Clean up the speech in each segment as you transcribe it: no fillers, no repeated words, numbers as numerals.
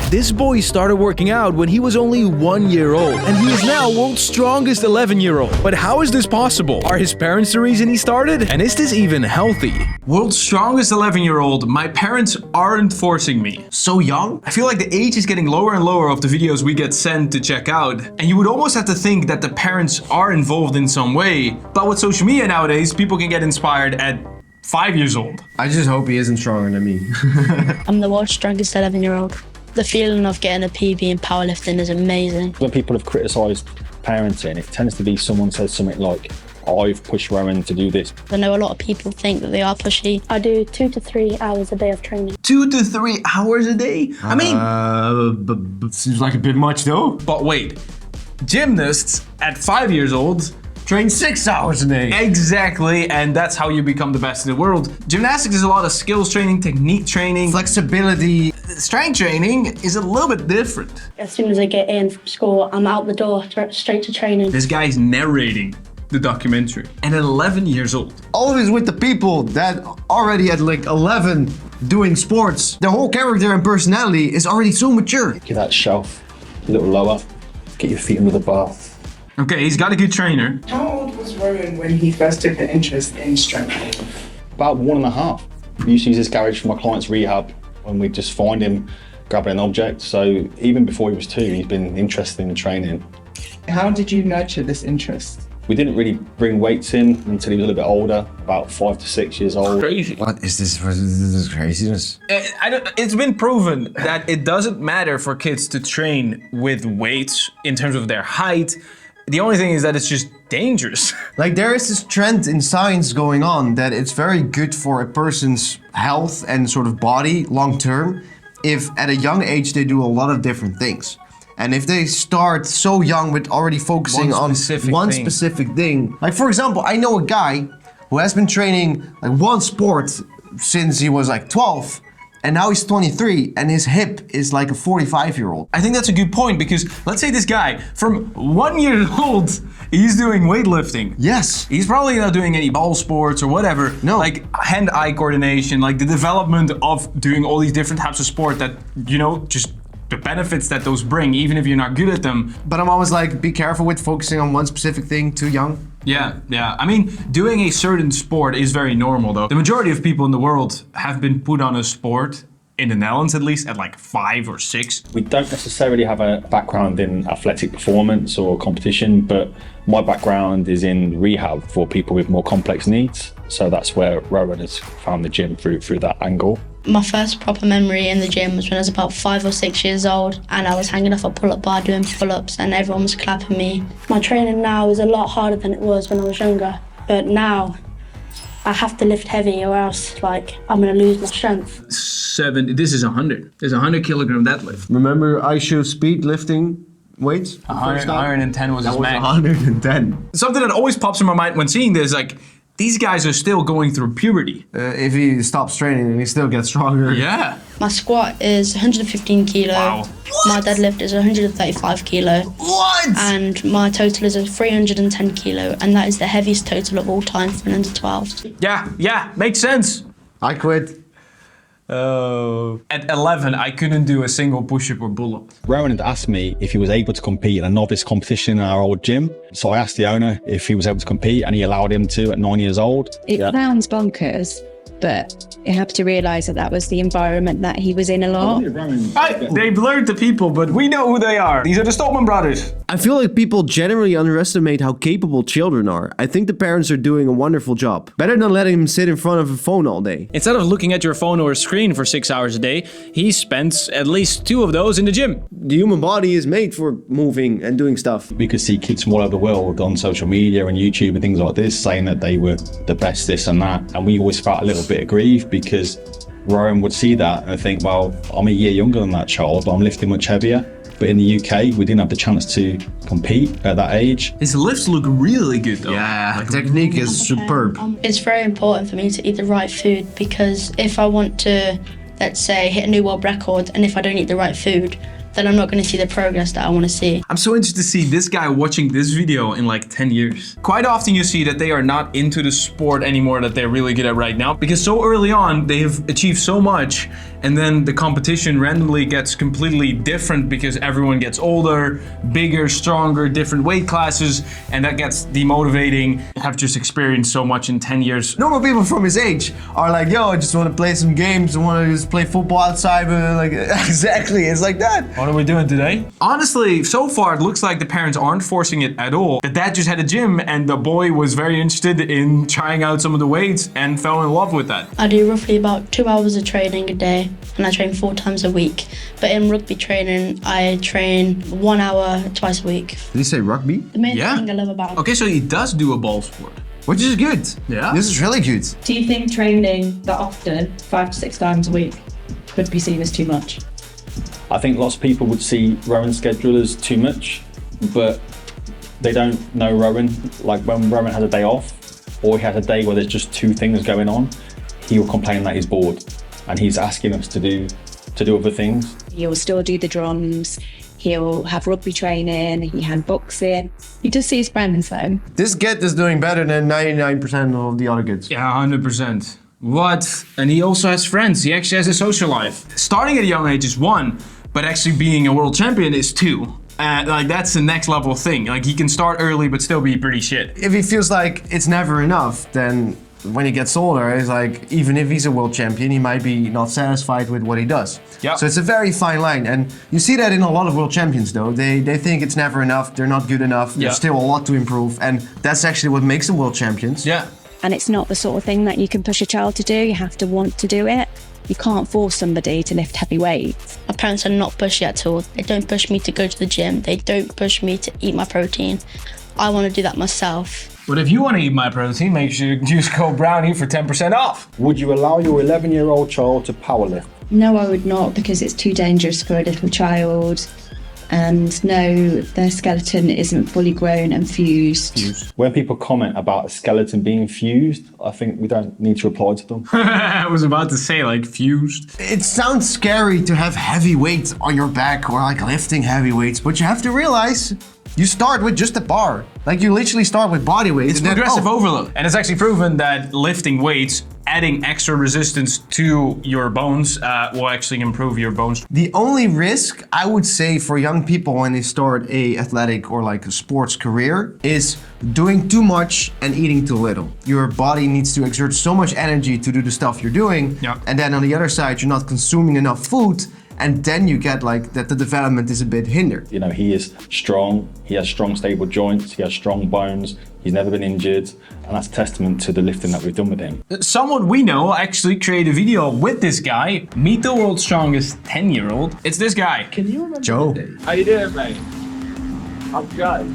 This boy started working out when he was only 1 year old, and he is now world's strongest 11-year-old. But how is this possible? Are his parents the reason he started? And is this even healthy? World's strongest 11-year-old, my parents aren't forcing me. So young? I feel like the age is getting lower and lower of the videos we get sent to check out. And you would almost have to think that the parents are involved in some way. But with social media nowadays, people can get inspired at 5 years old. I just hope he isn't stronger than me. I'm the world's strongest 11-year-old. The feeling of getting a PB in powerlifting is amazing. When people have criticised parenting, it tends to be someone says something like, I've pushed Rowan to do this. I know a lot of people think that they are pushy. I do 2 to 3 hours a day of training. 2 to 3 hours a day? I mean... seems like a bit much though. But wait, gymnasts at 5 years old train 6 hours a day. Exactly, and that's how you become the best in the world. Gymnastics is a lot of skills training, technique training, Flexibility. strength training is a little bit different. As soon as I get in from school, I'm out the door straight to training. This guy's narrating the documentary, and at 11 years old. Always with the people that already at like 11 doing sports. The whole character and personality is already so mature. Get that shelf a little lower, get your feet under the bar. Okay, he's got a good trainer. How old was Rowan when he first took an interest in strength? About 1.5. We used to use this garage for my client's rehab when we just find him grabbing an object. So even before he was 2, he's been interested in training. How did you nurture this interest? We didn't really bring weights in until he was a little bit older, about 5 to 6 years old. Crazy. What is this? What is this craziness? It's been proven that it doesn't matter for kids to train with weights in terms of their height. The only thing is that it's just dangerous. Like there is this trend in science going on that it's very good for a person's health and sort of body long term if at a young age they do a lot of different things. And if they start so young with already focusing on one specific thing. Like for example, I know a guy who has been training like one sport since he was like 12. And now he's 23 and his hip is like a 45-year-old. I think that's a good point because let's say this guy from 1 year old, he's doing weightlifting. Yes. He's probably not doing any ball sports or whatever. No. Like hand-eye coordination, like the development of doing all these different types of sport that, you know, just the benefits that those bring, even if you're not good at them. But I'm always like, be careful with focusing on one specific thing too young. Yeah. I mean, doing a certain sport is very normal though. The majority of people in the world have been put on a sport, in the Netherlands at least, at like 5 or 6. We don't necessarily have a background in athletic performance or competition, but my background is in rehab for people with more complex needs. So that's where Rowan has found the gym through that angle. My first proper memory in the gym was when I was about 5 or 6 years old and I was hanging off a pull-up bar doing pull-ups and everyone was clapping me. My training now is a lot harder than it was when I was younger, but now I have to lift heavy or else like I'm gonna lose my strength. This is 100. There's a 100 kilogram deadlift. Remember I show speed lifting weights? 110 was his max. 110. Something that always pops in my mind when seeing this, like, these guys are still going through puberty. If he stops training, he still gets stronger. Yeah. My squat is 115 kilo. Wow. My deadlift is 135 kilo. What? And my total is 310 kilo, and that is the heaviest total of all time for an under 12. Yeah, makes sense. I quit. At 11, I couldn't do a single push-up or pull-up. Rowan had asked me if he was able to compete in a novice competition in our old gym. So I asked the owner if he was able to compete and he allowed him to at 9 years old. It sounds bonkers, but you have to realise that that was the environment that he was in a lot. They blurred the people, but we know who they are. These are the Stoltman brothers. I feel like people generally underestimate how capable children are. I think the parents are doing a wonderful job. Better than letting him sit in front of a phone all day. Instead of looking at your phone or a screen for 6 hours a day, he spends at least 2 of those in the gym. The human body is made for moving and doing stuff. We could see kids from all over the world on social media and YouTube and things like this saying that they were the best this and that. And we always felt a little bit aggrieved because Rowan would see that and think, well, I'm a year younger than that child, but I'm lifting much heavier. But in the UK, we didn't have the chance to compete at that age. His lifts look really good though. Yeah, technique is superb. It's very important for me to eat the right food because if I want to, let's say, hit a new world record and if I don't eat the right food, then I'm not going to see the progress that I want to see. I'm so interested to see this guy watching this video in like 10 years. Quite often you see that they are not into the sport anymore that they're really good at right now because so early on they have achieved so much and then the competition randomly gets completely different because everyone gets older, bigger, stronger, different weight classes, and that gets demotivating. I've just experienced so much in 10 years. Normal people from his age are like, yo, I just want to play some games, I want to just play football outside, but like, exactly, it's like that. What are we doing today? Honestly, so far it looks like the parents aren't forcing it at all. The dad just had a gym and the boy was very interested in trying out some of the weights and fell in love with that. I do roughly about 2 hours of training a day, and I train 4 times a week. But in rugby training, I train 1 hour twice a week. Did he say rugby? The main thing I love about Okay, so he does do a ball sport. Which is good. Yeah. This is really good. Do you think training that often, 5 to 6 times a week, could be seen as too much? I think lots of people would see Rowan's schedule as too much, but they don't know Rowan. Like when Rowan has a day off, or he has a day where there's just 2 things going on, he will complain that he's bored, and he's asking us to do other things. He'll still do the drums. He'll have rugby training. He had boxing. He does see his friends though. This kid is doing better than 99% of the other kids. Yeah, 100%. What? And he also has friends. He actually has a social life. Starting at a young age is 1, but actually being a world champion is 2. Like that's the next level thing. Like he can start early but still be pretty shit. If he feels like it's never enough, then when he gets older, it's like, even if he's a world champion, he might be not satisfied with what he does. Yeah. So it's a very fine line. And you see that in a lot of world champions though. They think it's never enough, they're not good enough, there's still a lot to improve. And that's actually what makes them world champions. Yeah. And it's not the sort of thing that you can push a child to do. You have to want to do it. You can't force somebody to lift heavy weights. My parents are not pushy at all. They don't push me to go to the gym. They don't push me to eat my protein. I want to do that myself. But if you want to eat my protein, make sure you use code Browney for 10% off. Would you allow your 11-year-old child to powerlift? No, I would not, because it's too dangerous for a little child. And no, their skeleton isn't fully grown and fused. When people comment about a skeleton being fused, I think we don't need to reply to them. I was about to say like fused. It sounds scary to have heavy weights on your back or like lifting heavy weights, but you have to realize you start with just a bar. Like you literally start with body weight. It's progressive overload. And it's actually proven that lifting weights, adding extra resistance to your bones will actually improve your bones. The only risk I would say for young people when they start a athletic or like a sports career is doing too much and eating too little. Your body needs to exert so much energy to do the stuff you're doing. Yeah. And then on the other side, you're not consuming enough food. And then you get like that the development is a bit hindered. You know, he is strong, he has strong, stable joints, he has strong bones, he's never been injured, and that's testament to the lifting that we've done with him. Someone we know actually created a video with this guy, meet the world's strongest 10-year-old. It's this guy. Can you remember Joe? How you doing, mate? I'm Joe.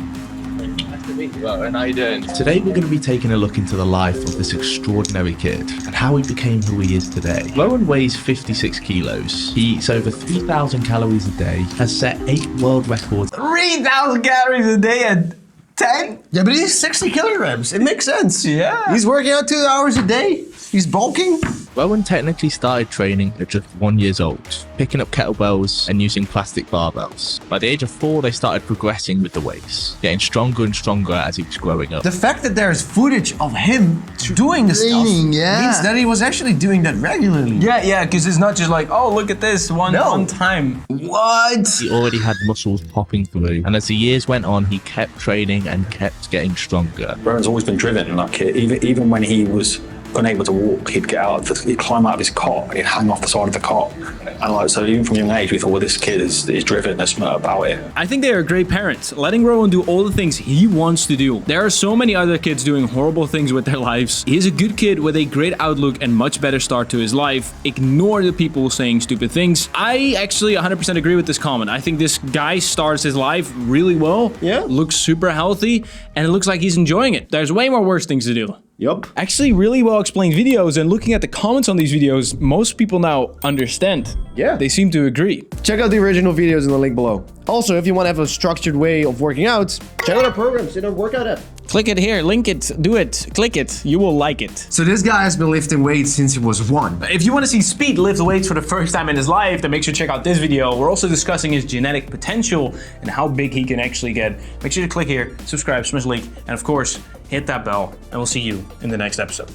Nice to meet you. Well, and how you doing? Today we're going to be taking a look into the life of this extraordinary kid and how he became who he is today. Rowan weighs 56 kilos. He eats over 3,000 calories a day, has set 8 world records. 3,000 calories a day at 10? Yeah, but he's 60 kilograms. It makes sense. Yeah. He's working out 2 hours a day. He's bulking. Rowan technically started training at just 1 year old, picking up kettlebells and using plastic barbells. By the age of 4, they started progressing with the weights, getting stronger and stronger as he was growing up. The fact that there's footage of him doing the stuff means that he was actually doing that regularly. Yeah, because it's not just like, oh, look at this one time. What? He already had muscles popping through, and as the years went on, he kept training and kept getting stronger. Rowan's always been driven. Like even when he was unable to walk, he'd he'd climb out of his cot and he'd hang off the side of the cot. And like, so even from a young age, we thought, well, this kid is driven, there's smart about it. I think they are great parents, letting Rowan do all the things he wants to do. There are so many other kids doing horrible things with their lives. He is a good kid with a great outlook and much better start to his life. Ignore the people saying stupid things. I actually 100% agree with this comment. I think this guy starts his life really well. Yeah. Looks super healthy, and it looks like he's enjoying it. There's way more worse things to do. Yup. Actually, really well explained videos, and looking at the comments on these videos, most people now understand. Yeah. They seem to agree. Check out the original videos in the link below. Also, if you want to have a structured way of working out, check out our programs in our workout app. Click it here, link it, do it, click it. You will like it. So this guy has been lifting weights since he was 1. If you want to see Speed lift weights for the first time in his life, then make sure to check out this video. We're also discussing his genetic potential and how big he can actually get. Make sure to click here, subscribe, smash the link, and of course, hit that bell, and we'll see you in the next episode.